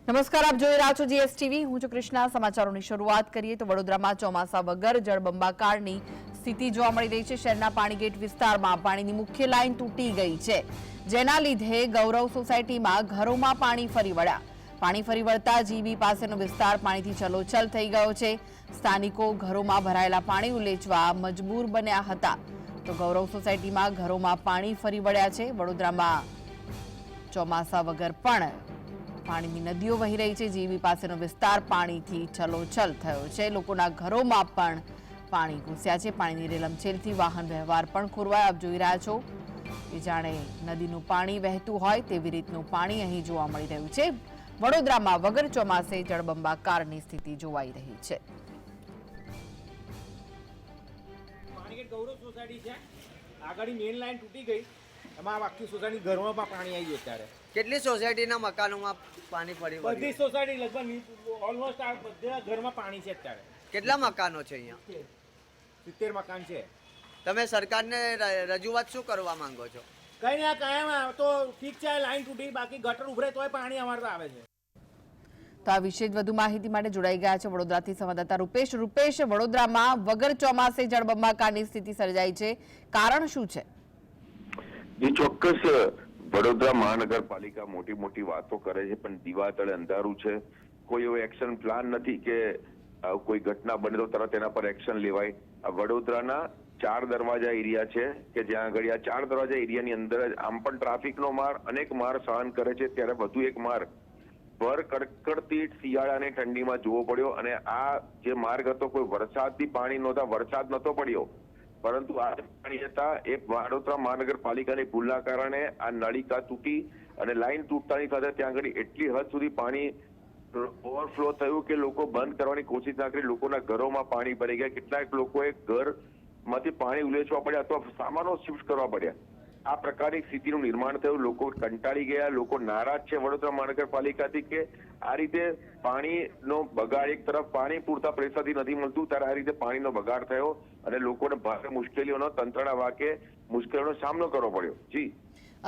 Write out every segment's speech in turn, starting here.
નમસ્કાર, આપ જોઈ રહ્યા છો જીએસટીવી। હું છું કૃષ્ણા। સમાચારોની શરૂઆત કરીએ તો વડોદરામાં ચોમાસા વગર જળબંબાકારની સ્થિતિ જોવા મળી રહી છે। શહેરના પાણીગેટ વિસ્તારમાં પાણીની મુખ્ય લાઇન તૂટી ગઈ છે, જેના લીધે ગૌરવ સોસાયટીમાં ઘરોમાં પાણી ફરી વળ્યા। પાણી ફરી વળતા જીબી પાસેનો વિસ્તાર પાણીથી છલોછલ થઈ ગયો છે। સ્થાનિકો ઘરોમાં ભરાયેલા પાણી ઉલેચવા મજબૂર બન્યા હતા, તો ગૌરવ સોસાયટીમાં ઘરોમાં પાણી ફરી વળ્યા છે। વડોદરામાં ચોમાસા વગર પણ પાણીની નદીઓ વહી રહી છે। જીબી પાસેનો વિસ્તાર પાણીથી છલોછલ થયો છે। લોકોના ઘરોમાં પણ પાણી ઘૂસ્યા છે। પાણીની રેલમછેલથી વાહન વ્યવહાર પણ ખોરવાયો। આપ જોઈ રહ્યા છો કે જાણે નદીનું પાણી વહેતું હોય તેવી રીતનું પાણી અહીં જોવા મળી રહ્યું છે। વડોદરામાં વગર ચોમાસે જળબંબાકારની સ્થિતિ જોવાઈ રહી છે। પાણીગેટ ગૌરવ સોસાયટી છે, આગળની મેઇન લાઈન તૂટી ગઈ, એમાં આખી સોસાયટી ઘરમાં પણ પાણી આવી ગયું। અત્યારે કેટલી સોસાયટીના મકાનોમાં પાણી ફરી વળ્યું? બધી સોસાયટી લગભગ ઓલમોસ્ટ આ બધા ઘરમાં પાણી છે। અત્યારે કેટલા મકાનો છે અહીંયા? 70 મકાન છે। તમે સરકારને રજૂઆત શું કરવા માંગો છો? કઈ ના કાયમ તો ઠીક છે, લાઈન તૂટી, બાકી ગટર ઉભરે તોય પાણી અમારે તો આવે છે। તો આ વિશે વધુ માહિતી માટે જોડાઈ ગયા છે વડોદરાથી સંવાદદાતા રૂપેશ। રૂપેશ, વડોદરામાં વગર ચોમાસે જળબંબાકારની સ્થિતિ સર્જાઈ છે, કારણ શું છે? ચોક્કસ વડોદરા મહાનગરપાલિકા મોટી મોટી વાતો કરે છે, પણ દીવા તળે અંધારું છે। કોઈ એવો એક્શન પ્લાન નથી કે કોઈ ઘટના બને તો તરત એના પર એક્શન લેવાય। આ વડોદરાના 4 દરવાજા એરિયા છે કે જ્યાં આગળ આ 4 દરવાજા એરિયાની અંદર જ આમ પણ ટ્રાફિકનો માર અનેક માર સહન કરે છે, ત્યારે વધુ એક માર ભર કડકડતી શિયાળાની ઠંડીમાં જોવો પડ્યો। અને આ જે માર્ગ હતો, કોઈ વરસાદથી પાણી નહોતા, વરસાદ નહોતો પડ્યો, પરંતુ આ પાણી હતા એ વડોદરા મહાનગરપાલિકાની ભૂલના કારણે આ નળિકા તૂટી અને લાઈન તૂટતાની સાથે ત્યાં આગળ એટલી હદ સુધી પાણી ઓવરફ્લો થયું કે લોકો બંધ કરવાની કોશિશ ના કરી, લોકોના ઘરોમાં પાણી ભરી ગયા। કેટલાક લોકોએ ઘરમાંથી પાણી ઉલેચવા પડ્યા અથવા સામાનો શિફ્ટ કરવા પડ્યા। આ પ્રકારની સ્થિતિનું નિર્માણ થયું। લોકો કંટાળી ગયા, લોકો નારાજ છે વડોદરા મહાનગરપાલિકાથી કે આ રીતે પાણીનો બગાડ, એક તરફ પાણી પૂરતા પ્રેશરથી નથી મળતું, ત્યારે આ રીતે પાણીનો બગાડ થયો અને લોકોને ભારે મુશ્કેલીઓનો, તંત્રના વાકે મુશ્કેલીઓનો સામનો કરવો પડ્યો। જી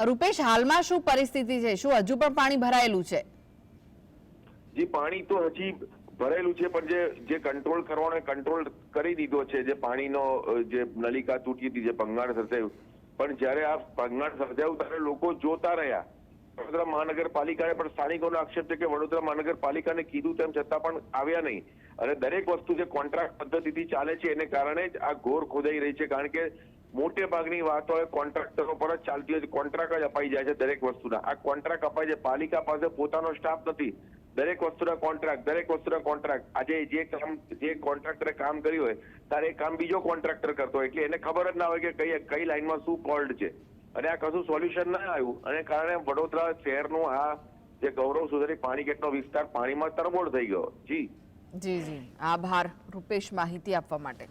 રૂપેશ, હાલમાં શું પરિસ્થિતિ છે? શું હજુ પણ પાણી ભરાયેલું છે? જી, પાણી તો હજી ભરેલું છે, પણ જે કંટ્રોલ કરવાનો કંટ્રોલ કરી દીધો છે। જે પાણીનો જે નલિકા તૂટી હતી, જે ભંગાણ સર્જાયું, પણ જયારે આ ભંગાણ સર્જાયું ત્યારે લોકો જોતા રહ્યા। વડોદરા મહાનગરપાલિકાએ પણ સ્થાનિકોનો આક્ષેપ છે કે વડોદરા મહાનગરપાલિકાને કીધું તેમ છતાં પણ આવ્યા નહીં, અને દરેક વસ્તુ જે કોન્ટ્રાક્ટ પદ્ધતિથી ચાલે છે એને કારણે જ આ ઘોર ખોદાઈ રહી છે। કારણ કે મોટે ભાગની વાતો કોન્ટ્રાક્ટરો પર જ ચાલતી હોય છે, કોન્ટ્રાક્ટ જ અપાઈ જાય છે દરેક વસ્તુના। આ કોન્ટ્રાક્ટ અપાય છે, પાલિકા પાસે પોતાનો સ્ટાફ નથી, દરેક વસ્તુના કોન્ટ્રાક્ટ। આજે જે કોન્ટ્રાક્ટરે કામ કર્યું હોય ત્યારે એ કામ બીજો કોન્ટ્રાક્ટર કરતો હોય, એટલે એને ખબર જ ના હોય કે કઈ લાઈનમાં શું ફોલ્ટ છે, અને આ કશું સોલ્યુશન ના આવ્યું, અને કારણે વડોદરા શહેરનું આ જે ગૌરવ સોસાયટી પાણીગેટનો વિસ્તાર પાણીમાં તરબોળ થઈ ગયો। જી જી જી, આભાર રૂપેશ માહિતી આપવા માટે।